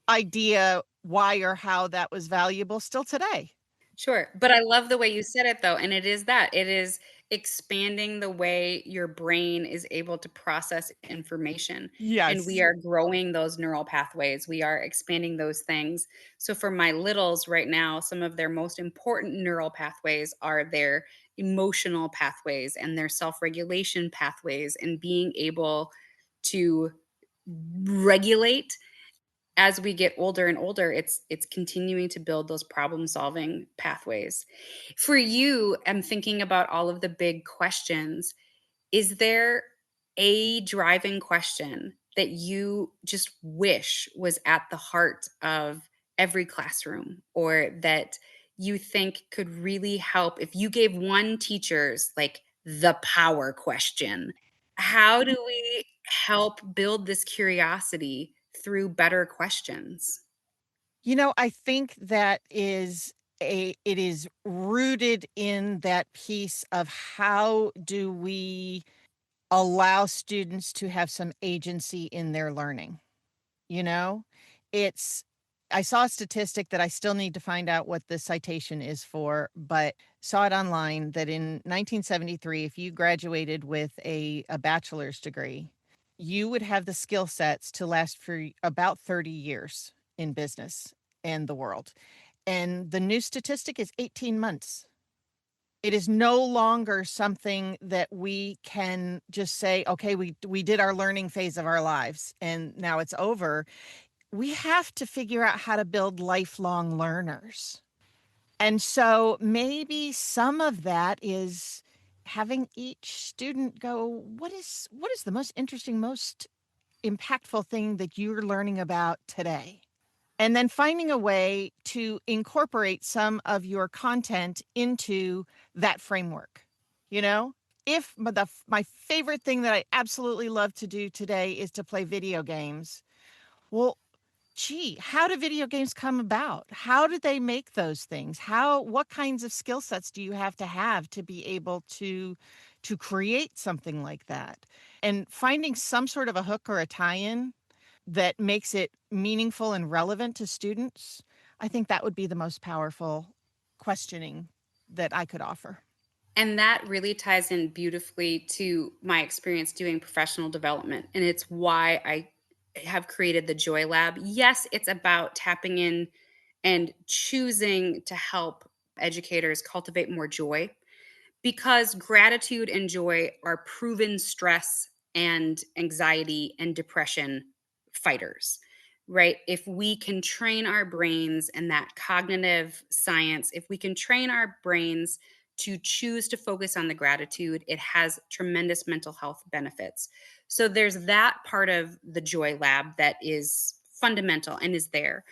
idea why or how that was valuable still today. Sure, but I love the way you said it though, and it is that. It is expanding the way your brain is able to process information, and we Yes. are growing those neural pathways. We are expanding those things. So for my littles right now, some of their most important neural pathways are their emotional pathways and their self-regulation pathways and being able to regulate as we get older and older. It's continuing to build those problem solving pathways. For you, I'm thinking about all of the big questions. Is there a driving question that you just wish was at the heart of every classroom, or that you think could really help if you gave one teacher's like the power question? How do we help build this curiosity through better questions? I think it is rooted in that piece of how do we allow students to have some agency in their learning, you know? It's I saw a statistic that I still need to find out what the citation is for, but saw it online that in 1973, if you graduated with a bachelor's degree, you would have the skill sets to last for about 30 years in business and the world. And the new statistic is 18 months. It is no longer something that we can just say, okay, we did our learning phase of our lives and now it's over. We have to figure out how to build lifelong learners. And so maybe some of that is having each student go, what is the most interesting, most impactful thing that you're learning about today? And then finding a way to incorporate some of your content into that framework. You know, if my favorite thing that I absolutely love to do today is to play video games. Well, gee, how do video games come about? How do they make those things? What kinds of skill sets do you have to be able to create something like that? And finding some sort of a hook or a tie-in that makes it meaningful and relevant to students, I think that would be the most powerful questioning that I could offer. And that really ties in beautifully to my experience doing professional development. And it's why I have created the Joy Lab. Yes, it's about tapping in and choosing to help educators cultivate more joy, because gratitude and joy are proven stress and anxiety and depression fighters, right? If we can train our brains and that cognitive science, if we can train our brains to choose to focus on the gratitude, it has tremendous mental health benefits. So there's that part of the Joy Lab that is fundamental and is there.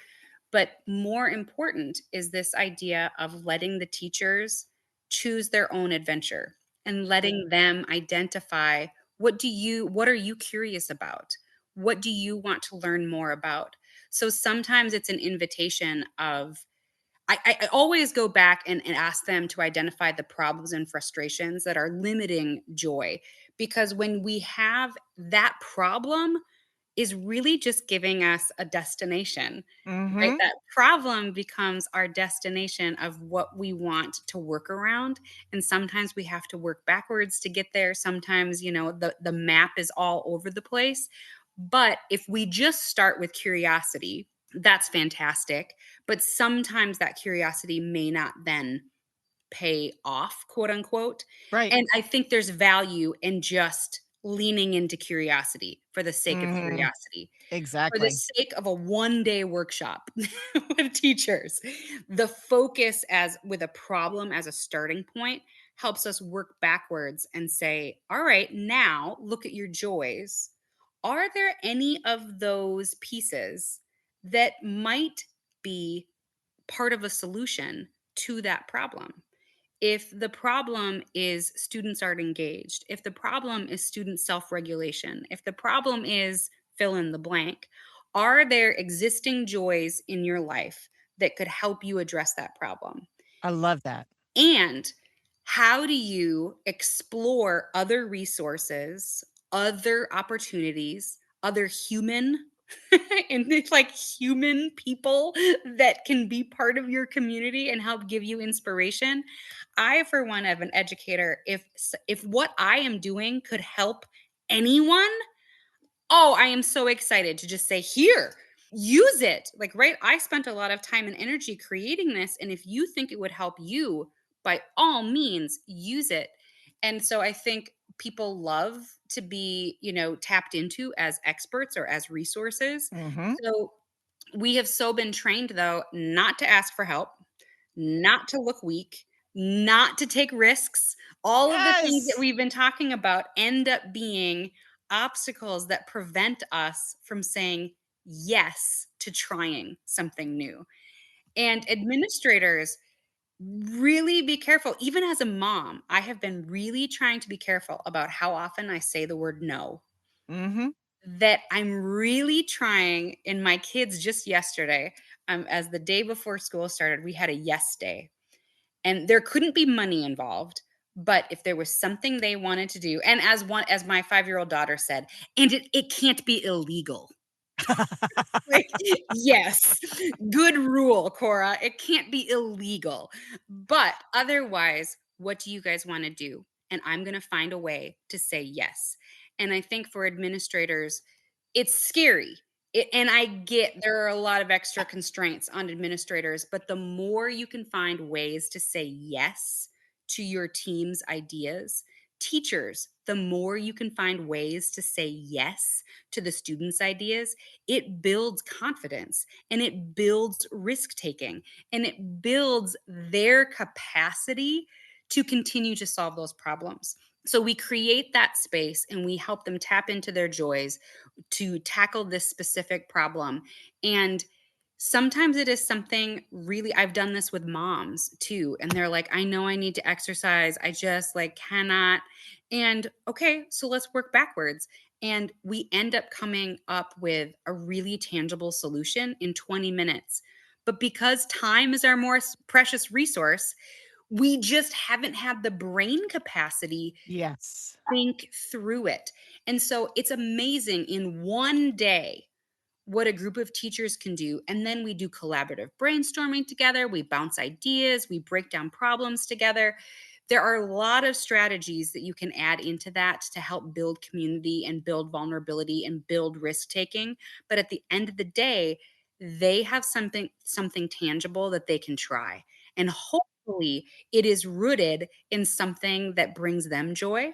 But more important is this idea of letting the teachers choose their own adventure and letting them identify, what are you curious about? What do you want to learn more about? So sometimes it's an invitation of, I always go back and ask them to identify the problems and frustrations that are limiting joy. Because when we have that problem, is really just giving us a destination, right? Mhm. That problem becomes our destination of what we want to work around. And sometimes we have to work backwards to get there. Sometimes, the map is all over the place. But if we just start with curiosity, that's fantastic. But sometimes that curiosity may not then pay off, quote unquote. Right. And I think there's value in just leaning into curiosity for the sake of Mhm. curiosity, for the Exactly. sake of a one-day workshop with teachers. The focus as with a problem as a starting point helps us work backwards and say, all right, now look at your joys. Are there any of those pieces that might be part of a solution to that problem? If the problem is students aren't engaged, if the problem is student self regulation, if the problem is fill in the blank, are there existing joys in your life that could help you address that problem? I love that. And how do you explore other resources, other opportunities, other human and it's like human people that can be part of your community and help give you inspiration? I, for one, of an educator, if what I am doing could help anyone, oh, I am so excited to just say, "Here, use it." Like, right? I spent a lot of time and energy creating this, and if you think it would help you, by all means, use it. And so I think people love to be, tapped into as experts or as resources. Mhm. So we have so been trained, though, not to ask for help, not to look weak, not to take risks. All of the things that Yes. we've been talking about end up being obstacles that prevent us from saying yes to trying something new. And administrators, really be careful. Even as a mom, I have been really trying to be careful about how often I say the word no. Mhm. That I'm really trying, in my kids just yesterday, as the day before school started, we had a yes day. And there couldn't be money involved, but if there was something they wanted to do, and as my 5-year-old daughter said, "And it can't be illegal." Like, yes, good rule, Cora. It can't be illegal. But otherwise, what do you guys want to do? And I'm going to find a way to say yes. And I think for administrators, it's scary. And I get there are a lot of extra constraints on administrators, but the more you can find ways to say yes to your team's ideas, teachers, the more you can find ways to say yes to the students' ideas, it builds confidence and it builds risk taking and it builds their capacity to continue to solve those problems. So we create that space and we help them tap into their joys to tackle this specific problem. And sometimes it is something really, I've done this with moms too, and they're like, I know I need to exercise, I just like cannot. And okay, so let's work backwards. And we end up coming up with a really tangible solution in 20 minutes. But because time is our more precious resource, we just haven't had the brain capacity Yes. to think through it. And so it's amazing in one day what a group of teachers can do. And then we do collaborative brainstorming together, we bounce ideas, we break down problems together. There are a lot of strategies that you can add into that to help build community and build vulnerability and build risk taking. But at the end of the day, they have something tangible that they can try. And hopefully it is rooted in something that brings them joy.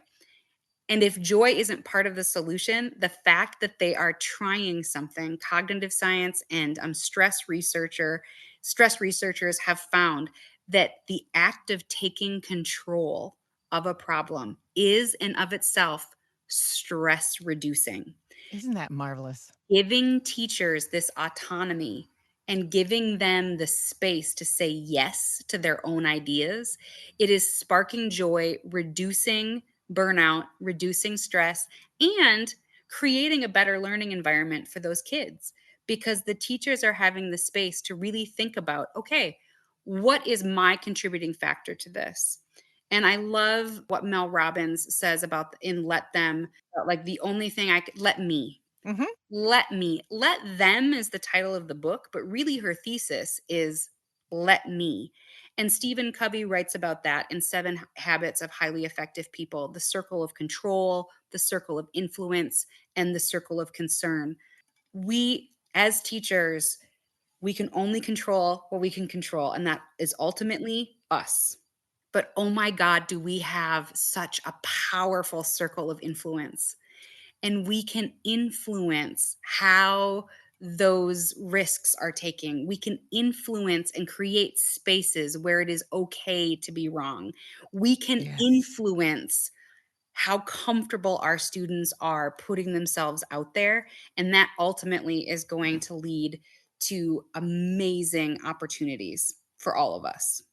And if joy isn't part of the solution, the fact that they are trying something, cognitive science and stress researchers have found that the act of taking control of a problem is in of itself stress reducing. Isn't that marvelous? Giving teachers this autonomy and giving them the space to say yes to their own ideas, it is sparking joy, reducing burnout, reducing stress, and creating a better learning environment for those kids because the teachers are having the space to really think about, okay, What is my contributing factor to this? And I love what Mel Robbins says about in Let Them, like the only thing I could let me. Mhm. Let me. Let them is the title of the book, but really her thesis is let me. And Stephen Covey writes about that in Seven Habits of Highly Effective People, the circle of control, the circle of influence, and the circle of concern. We, as teachers, we can only control what we can control, and that is ultimately us. But oh my God, do we have such a powerful circle of influence? And we can influence how those risks are taking. We can influence and create spaces where it is okay to be wrong. We can Yes. influence how comfortable our students are putting themselves out there. And that ultimately is going to lead to amazing opportunities for all of us.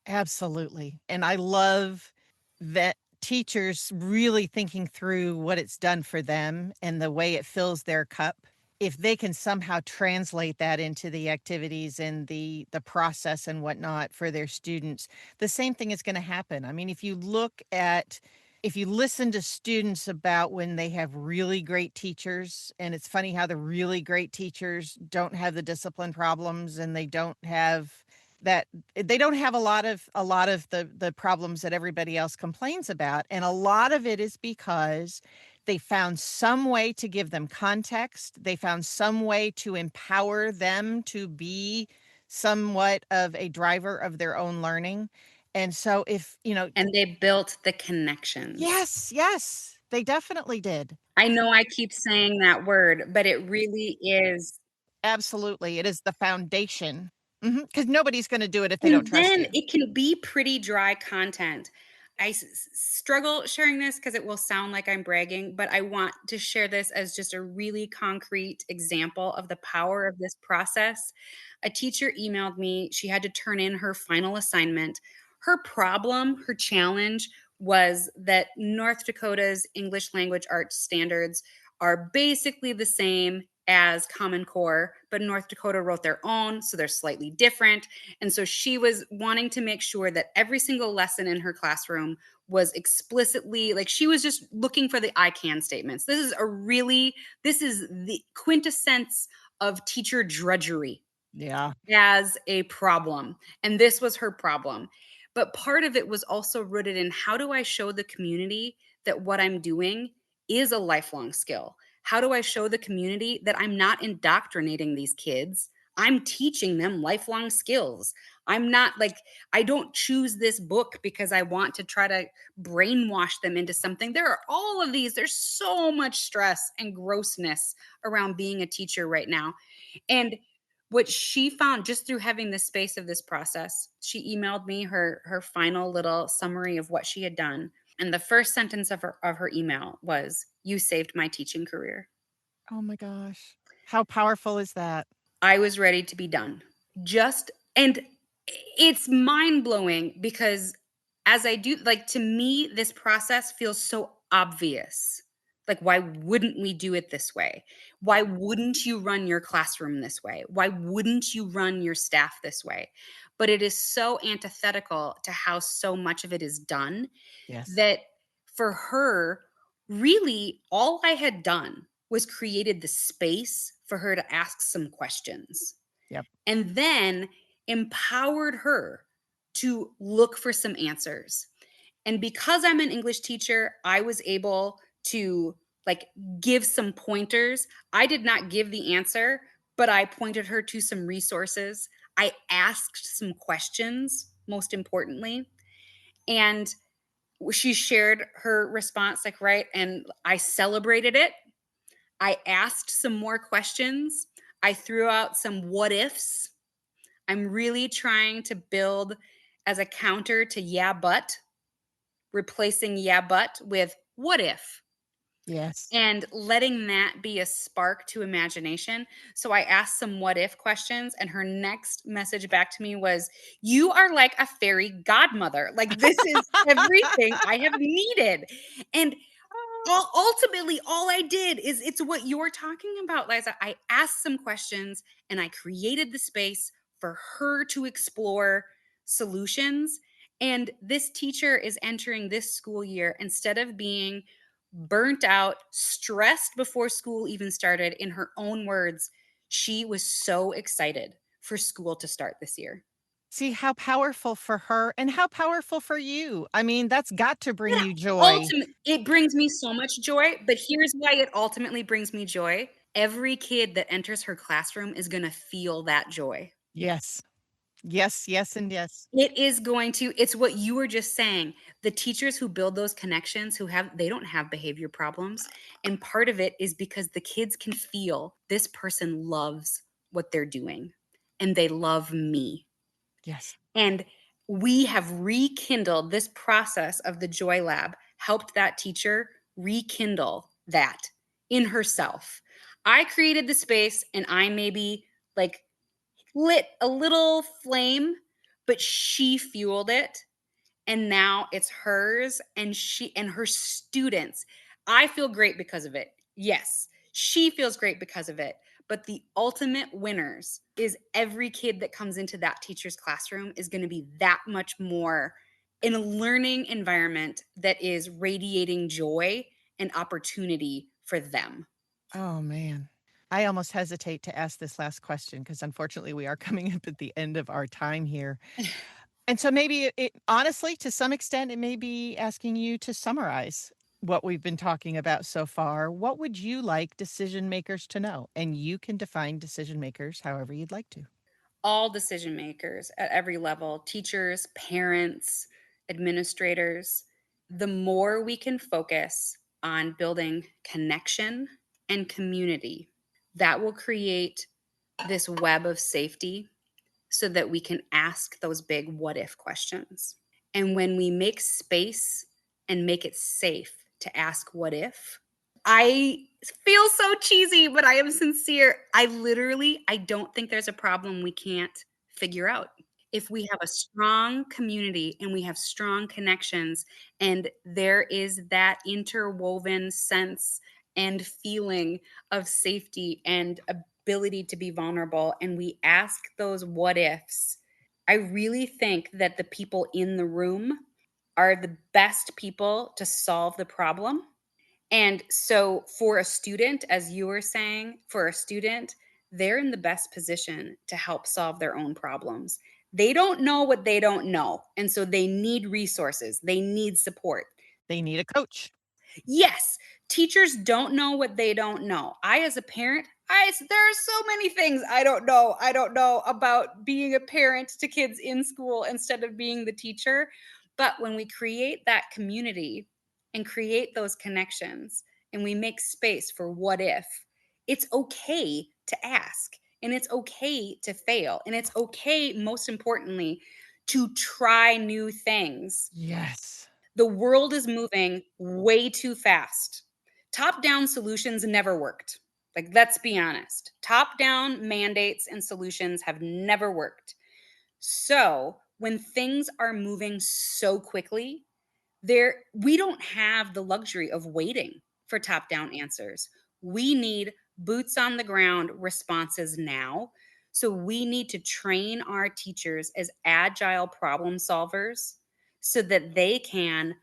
Absolutely. And I love that teachers really thinking through what it's done for them and the way it fills their cup. If they can somehow translate that into the activities and the process and whatnot for their students, the same thing is going to happen. I mean, if you listen to students about when they have really great teachers, and it's funny how the really great teachers don't have the discipline problems and they don't have that they don't have a lot of the problems that everybody else complains about, and a lot of it is because they found some way to give them context, they found some way to empower them to be somewhat of a driver of their own learning, and so if, And they built the connections. yes, yes, they definitely did. I know I keep saying that word, but it really is. Absolutely, it is the foundation. Because nobody's gonna do it if they don't And trust then you. it can be pretty dry content. Struggle sharing this because it will sound like I'm bragging, but I want to share this as just a really concrete example of the power of this process. A teacher emailed me. She had to turn in her final assignment. Her problem, her challenge was that North Dakota's English language arts standards are basically the same as Common Core, but North Dakota wrote their own, so they're slightly different. And so she was wanting to make sure that every single lesson in her classroom was explicitly like she was just looking for the I can statements. This is the quintessence of teacher drudgery Yeah. as a problem. And this was her problem. But part of it was also rooted in how do I show the community that what I'm doing is a lifelong skill? How do I show the community that I'm not indoctrinating these kids? I'm teaching them lifelong skills. I'm not like, I don't choose this book because I want to try to brainwash them into something. There are all of these, there's so much stress and grossness around being a teacher right now. And what she found just through having this space of this process, she emailed me her final little summary of what she had done. And the first sentence of her email was, "You saved my teaching career." Oh my gosh. How powerful is that? I was ready to be done. Just and it's mind-blowing because as I do like to me this process feels so obvious. Like why wouldn't we do it this way? Why wouldn't you run your classroom this way? Why wouldn't you run your staff this way? But it is so antithetical to how so much of it is done Yes. that for her, really all I had done was created the space for her to ask some questions Yep. and then empowered her to look for some answers. And because I'm an English teacher, I was able to like give some pointers. I did not give the answer, but I pointed her to some resources. I asked some questions, most importantly, and she shared her response like right and I celebrated it. I asked some more questions. I threw out some what ifs. I'm really trying to build as a counter to yeah but, replacing yeah but with what if Yes. and letting that be a spark to imagination. So I asked some what if questions, and her next message back to me was, "You are like a fairy godmother. Like, this is everything I have needed." And ultimately, all I did is it's what you're talking about, Liza. I asked some questions and I created the space for her to explore solutions. And this teacher is entering this school year, instead of being burnt out, stressed before school even started, in her own words, she was so excited for school to start this year. See how powerful for her and how powerful for you. I mean, that's got to bring Yeah, you joy. it brings me so much joy, but here's why it ultimately brings me joy. Every kid that enters her classroom is gonna feel that joy. Yes. Yes, yes, and yes. It is going to, it's what you were just saying. The teachers who build those connections, they don't have behavior problems, and part of it is because the kids can feel this person loves what they're doing, and they love me. Yes. And we have rekindled this process of the Joy Lab, helped that teacher rekindle that in herself. I created the space and I maybe like lit a little flame, but she fueled it, and now it's hers, and she and her students. I feel great because of it. Yes, she feels great because of it. But the ultimate winners is every kid that comes into that teacher's classroom is going to be that much more in a learning environment that is radiating joy and opportunity for them. Oh, man. I almost hesitate to ask this last question because unfortunately we are coming up at the end of our time here. And so maybe it honestly, to some extent, it may be asking you to summarize what we've been talking about so far. What would you like decision makers to know? And you can define decision makers however you'd like to. All decision makers at every level, teachers, parents, administrators, the more we can focus on building connection and community, that will create this web of safety so that we can ask those big what if questions. And when we make space and make it safe to ask what if, I feel so cheesy, but I am sincere. I don't think there's a problem we can't figure out. If we have a strong community and we have strong connections, and there is that interwoven sense and feeling of safety and ability to be vulnerable, and we ask those what ifs, I really think that the people in the room are the best people to solve the problem. And so for a student, as you were saying, for a student, they're in the best position to help solve their own problems. They don't know what they don't know. And so they need resources, they need support. They need a coach. Yes, teachers don't know what they don't know. I, as a parent, there are so many things I don't know. I don't know about being a parent to kids in school instead of being the teacher. But when we create that community and create those connections and we make space for what if, it's okay to ask, and it's okay to fail, and it's okay, most importantly, to try new things. Yes. The world is moving way too fast. Top down solutions never worked. Like, let's be honest. Top down mandates and solutions have never worked. So, when things are moving so quickly, we don't have the luxury of waiting for top down answers. We need boots on the ground responses now. So we need to train our teachers as agile problem solvers so that they can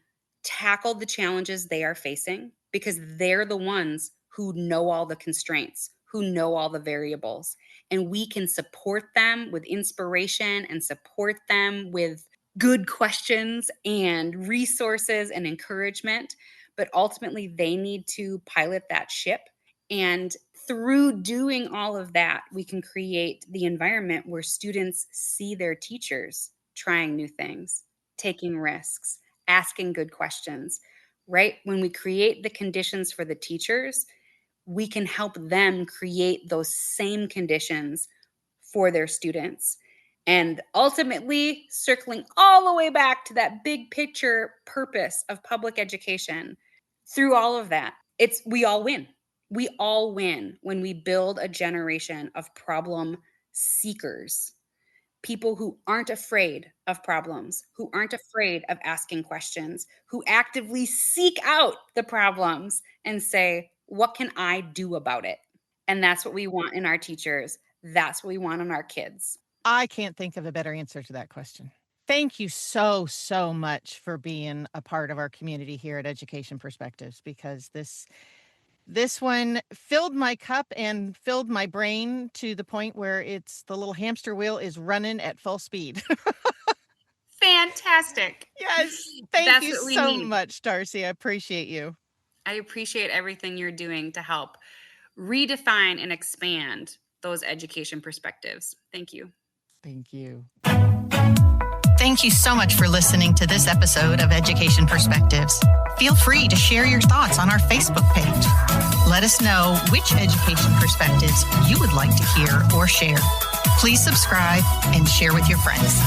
tackle the challenges they are facing, because they're the ones who know all the constraints, who know all the variables, and we can support them with inspiration and support them with good questions and resources and encouragement. But ultimately, they need to pilot that ship. And through doing all of that, we can create the environment where students see their teachers trying new things, taking risks, asking good questions, right? When we create the conditions for the teachers, we can help them create those same conditions for their students. And ultimately, circling all the way back to that big picture purpose of public education, through all of that, it's we all win. We all win when we build a generation of problem seekers, people who aren't afraid of problems, who aren't afraid of asking questions, who actively seek out the problems and say, what can I do about it? And that's what we want in our teachers. That's what we want in our kids. I can't think of a better answer to that question. Thank you so, so much for being a part of our community here at Education Perspectives, because this one filled my cup and filled my brain to the point where the little hamster wheel is running at full speed. Fantastic. Yes. Thank That's you what we so need. much, Darcy. I appreciate you. I appreciate everything you're doing to help redefine and expand those education perspectives. Thank you. Thank you. Thank you so much for listening to this episode of Education Perspectives. Feel free to share your thoughts on our Facebook page. Let us know which education perspectives you would like to hear or share. Please subscribe and share with your friends.